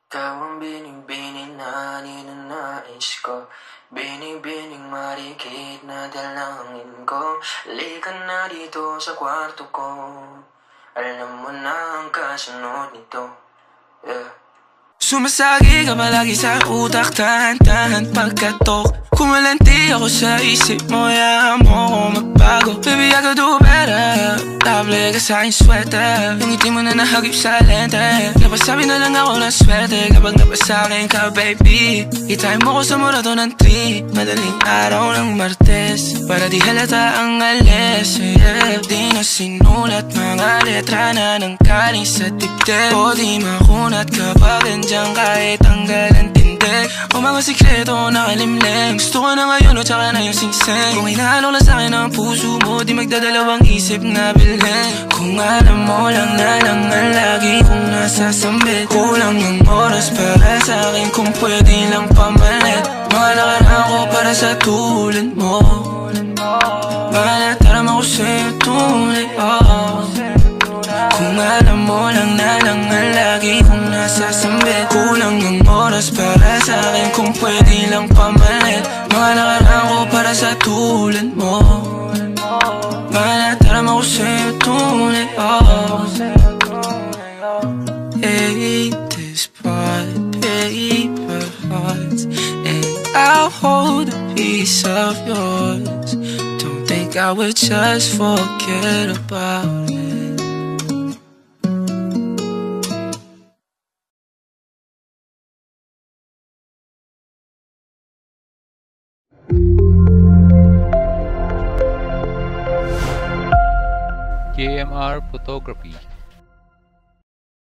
Ikaw ang binibining na ninanais ko, binibining marikit na dalangin ko. Halika na dito sa kwarto ko, alam mo na ang kasunod nito. Sumasagi ka palagi sa utak, tahan-tahan pagkatok. Kumalanti ako sa isip mo, hayaan mo ako magbago. Baby, I could do better. Table ka sa aking sweater, yung ngiti mo na nahagip sa lente. Napasabi na lang ako ng swerte kapag napasakin ka, baby. Itayin mo ko sa murato ng tree, madaling araw ng Martes, para di halata ang alis. Di na sinulat mga letra na nanggaling sa dibdib, o di makunat kapag andyan kahit tanggal ang tindig. O mga sikreto nakalimlim, gusto ko na ngayon o tsaka na yung singsing. Kung hinaalok lang sa'kin ang puso mo, di magdadalawang isip na bilhin. Kung alam mo lang na lang ang lagi kong nasasambit, kulang ng oras para sa'kin kung pwede lang pamalit. Mga nakaraan ko para sa tulad mo, mga natarama ko sa'yo tunay, oh. Kung alam mo lang na lang ang lagi kong nasasambit, kulang ng oras para sa'kin kung pwede lang pamalit. Mga nakaraan ko para sa tulad mo, mga natarama ko sa'yo tunay, oh. Hate this part, paper hearts, and I'll hold a piece of yours. Don't think I would just forget about it. KMR Photography.